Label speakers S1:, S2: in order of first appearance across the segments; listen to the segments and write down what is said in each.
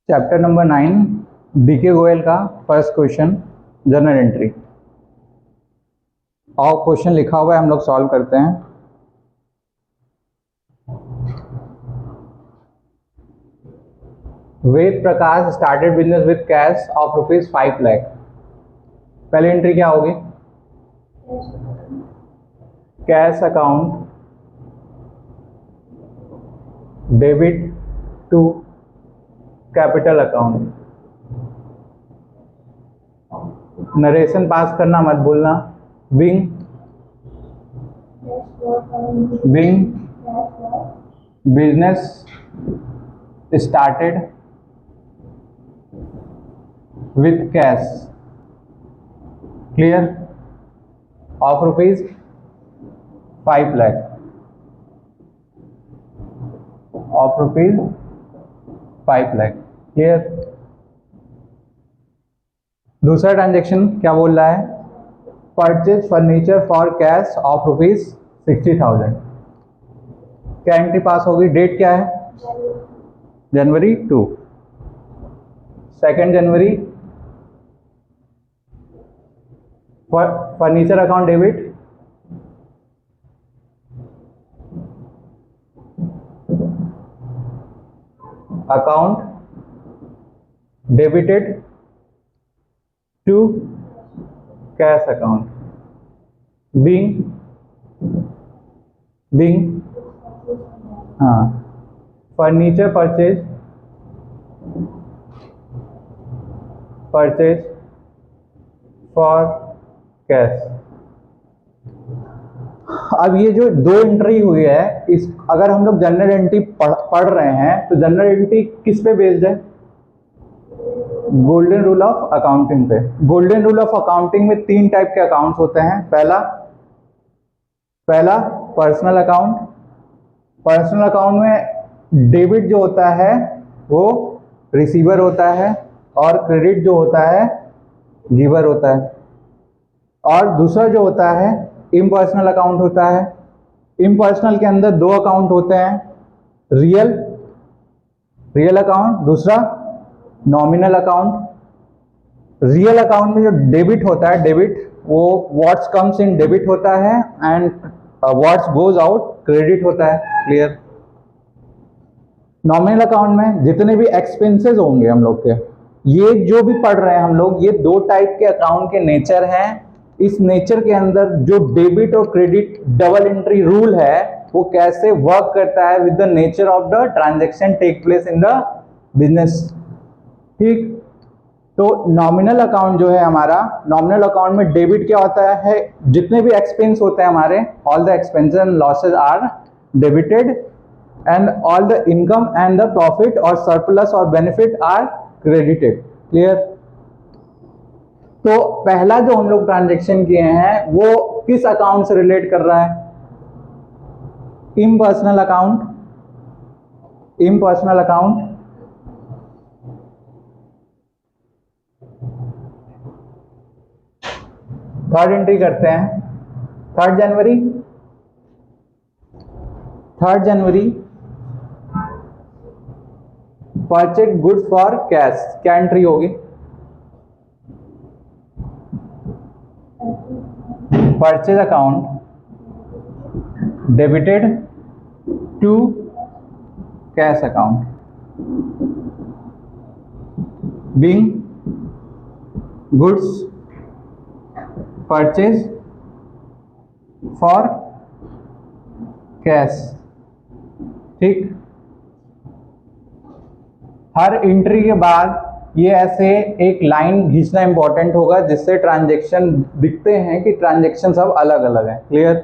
S1: Chapter number 9 DK Goyal का first question journal entry. और question लिखा हुआ है, हम लोग सॉल्व करते हैं। Ved Prakash started business with cash of ₹5 lakh. पहली एंट्री क्या होगी? Cash account debit to capital account. Narration pass करना मत भूलना। Being business started with cash clear of ₹5 lakh of ₹5 lakh clear. दूसरा ट्रांजेक्शन क्या बोल रहा है? Purchase furniture for cash of ₹60,000। क्या एंट्री पास होगी? डेट क्या है? जनवरी 2, 2 जनवरी। Furniture account debit account debited to cash account. Being furniture purchase for cash. अब ये जो दो एंट्री हुई है, इस अगर हम लोग जनरल एंट्री पढ़ रहे हैं तो जनरल एंट्री किस पे बेस्ड है? गोल्डन रूल ऑफ अकाउंटिंग पे। गोल्डन रूल ऑफ अकाउंटिंग में 3 टाइप के अकाउंट्स होते हैं। पहला पर्सनल अकाउंट। पर्सनल अकाउंट में डेबिट जो होता है वो रिसीवर होता है और क्रेडिट जो होता है गिवर होता है। और दूसरा जो होता है इम्पर्सनल अकाउंट होता है। इम्पर्सनल के अंदर 2 अकाउंट होते हैं, रियल अकाउंट, दूसरा नॉमिनल अकाउंट। रियल अकाउंट में जो डेबिट होता है, डेबिट वो व्हाट्स कम्स इन डेबिट होता है and what's goes out credit होता है क्लियर। नॉमिनल अकाउंट में जितने भी एक्सपेंसेस होंगे हम लोग के, ये जो भी पढ़ रहे हैं हम लोग, ये 2 टाइप के अकाउंट के नेचर हैं। इस नेचर के अंदर जो डेबिट और क्रेडिट डबल एंट्री रूल है वो कैसे वर्क करता है with the nature of the transaction take place in the business. ठीक, तो नॉमिनल अकाउंट जो है हमारा, नॉमिनल अकाउंट में डेबिट क्या होता है? जितने भी एक्सपेंस होते हैं हमारे, all the expenses and losses are debited and all the income and the profit और सरप्लस और बेनिफिट आर क्रेडिटेड क्लियर। तो पहला जो हम लोग ट्रांजैक्शन किए हैं वो किस अकाउंट से रिलेट कर रहा है? Impersonal account. थर्ड एंट्री करते हैं। 3 जनवरी परचेज गुड्स फॉर कैश। क्या एंट्री होगी? Purchase account debited to cash account. Being goods purchase for cash. ठीक, हर एंट्री के बाद ये ऐसे एक लाइन खींचना इंपॉर्टेंट होगा जिससे ट्रांजैक्शन दिखते हैं कि ट्रांजैक्शन सब अलग अलग है क्लियर।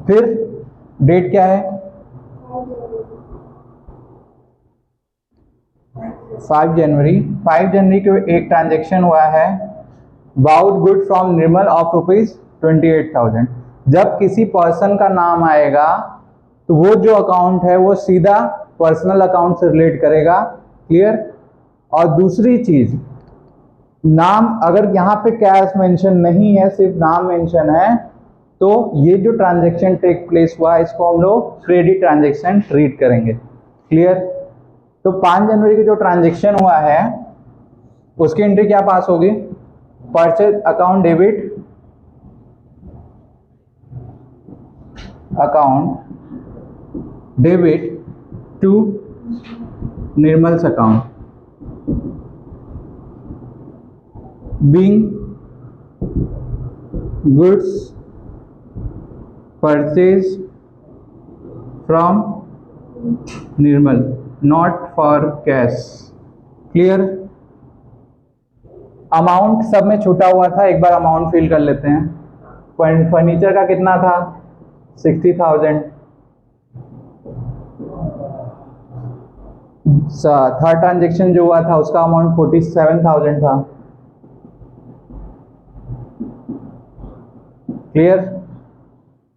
S1: फिर डेट क्या है? 5 जनवरी। 5 जनवरी को एक ट्रांजैक्शन हुआ है, bowed good from Nirmal of ₹28,000। जब किसी पर्सन का नाम आएगा तो वो जो अकाउंट है वो सीधा पर्सनल अकाउंट से रिलेट करेगा क्लियर। और दूसरी चीज, नाम अगर यहाँ पे कैश मेंशन नहीं है, सिर्फ नाम मेंशन है, तो ये जो ट्रांजैक्शन टेक प्लेस हुआ इसको हम लोग क्रेडिट ट्रांजैक्शन ट्रीट करेंगे क्लियर। तो 5 जनवरी की जो ट्रांजेक्शन हुआ है उसकी एंट्री क्या पास होगी? Purchase account debit to Nirmal's account being goods purchase from Nirmal, not for cash. Clear? Amount सब में छूटा हुआ था, एक बार अमाउंट फिल कर लेते हैं। फर्नीचर का कितना था? 60,000। थर्ड ट्रांजेक्शन जो हुआ था उसका अमाउंट 47,000 था। क्लियर?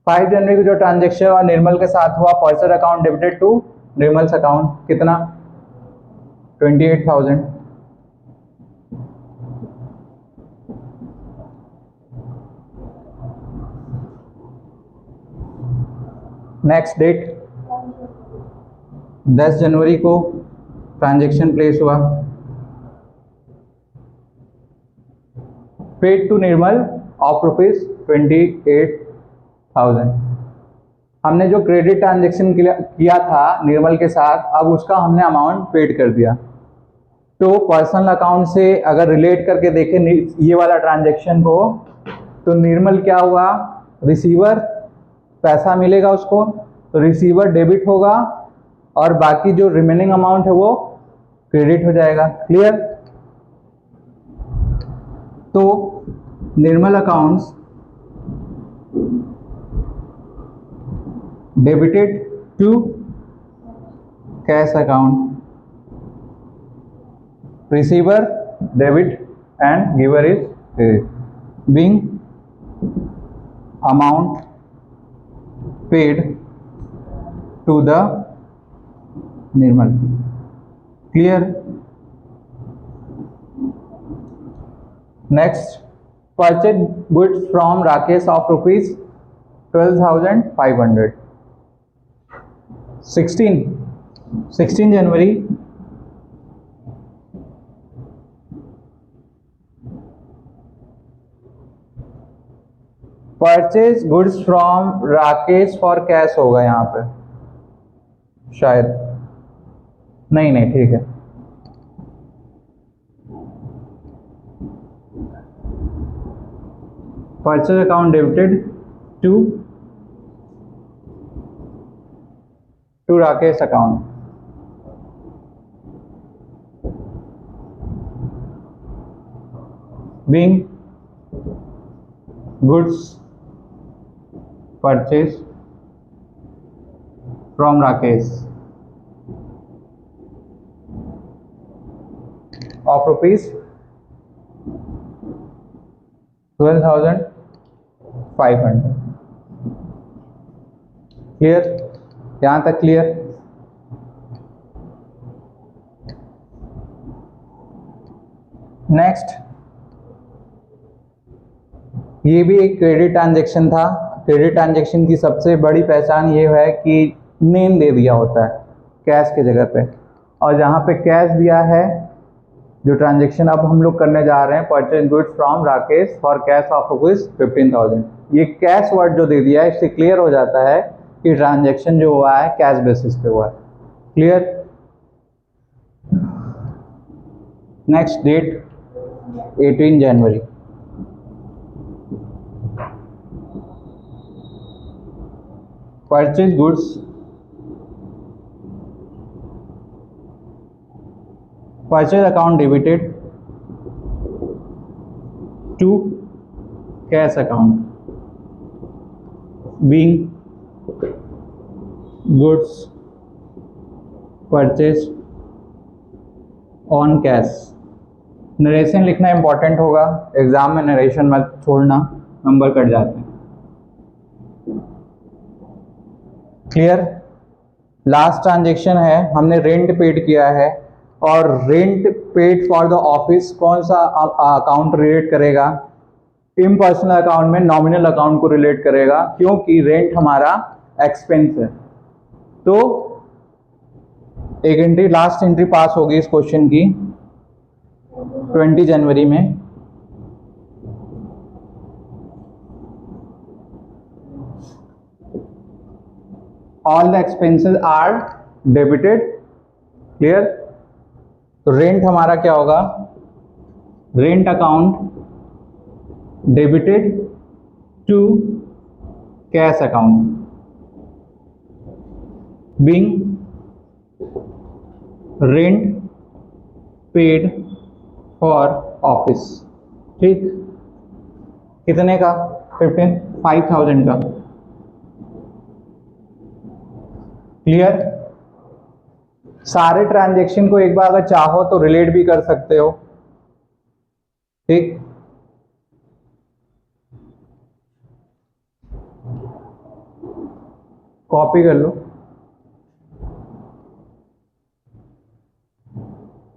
S1: 5 जनवरी को जो ट्रांजेक्शन और निर्मल के साथ हुआ, purchase account debited to Nirmal's account, कितना? 28,000। नेक्स्ट डेट 10 जनवरी को ट्रांजेक्शन प्लेस हुआ, पेड टू निर्मल ऑफ ₹28,000। हमने जो क्रेडिट ट्रांजेक्शन किया था निर्मल के साथ, अब उसका हमने अमाउंट पेड कर दिया। तो पर्सनल अकाउंट से अगर रिलेट करके देखें ये वाला ट्रांजेक्शन को, तो निर्मल क्या हुआ? रिसीवर, पैसा मिलेगा उसको, तो रिसीवर डेबिट होगा और बाकी जो रिमेनिंग अमाउंट है वो क्रेडिट हो जाएगा। क्लियर? तो Nirmal accounts debited to cash account, receiver debit and giver is credit, being amount paid to the Nirmal. Clear? Next, purchase goods from Rakesh of ₹12,500. 16 January purchase goods from Rakesh for cash होगा यहाँ पे शायद, नहीं ठीक है। Purchase account debited to Rakesh account, being goods purchase from Rakesh of ₹12,500। Clear? यहां तक clear? Next, ये भी एक क्रेडिट ट्रांजेक्शन था। क्रेडिट ट्रांजेक्शन की सबसे बड़ी पहचान ये है कि नेम दे दिया होता है कैश के जगह पे, और जहाँ पे कैश दिया है, जो ट्रांजेक्शन अब हम लोग करने जा रहे हैं, purchase goods from Rakesh for cash of ₹15,000, ये कैश वर्ड जो दे दिया है, इससे क्लियर हो जाता है कि ट्रांजेक्शन जो हुआ है कैश बेसिस पे हुआ है। क्लियर? नेक्स्ट डेट 18 जनवरी, purchase goods purchase account debited to cash account, being goods purchase on cash. Narration लिखना इंपॉर्टेंट होगा, एग्जाम में नरेशन मत छोड़ना, नंबर कट जाते हैं। क्लियर? लास्ट ट्रांजेक्शन है, हमने रेंट पेड किया है, और rent paid for the office कौन सा अकाउंट रिलेट करेगा? इम्पर्सनल अकाउंट में नॉमिनल अकाउंट को रिलेट करेगा, क्योंकि रेंट हमारा एक्सपेंस है। तो एक एंट्री, लास्ट एंट्री पास होगी इस क्वेश्चन की 20 जनवरी में। All the expenses are debited, clear. तो रेंट हमारा क्या होगा, rent account debited to cash account being rent paid for office. ठीक, कितने का, 5,000 का, क्लियर। सारे ट्रांजैक्शन को एक बार अगर चाहो तो रिलेट भी कर सकते हो, ठीक। कॉपी कर लो।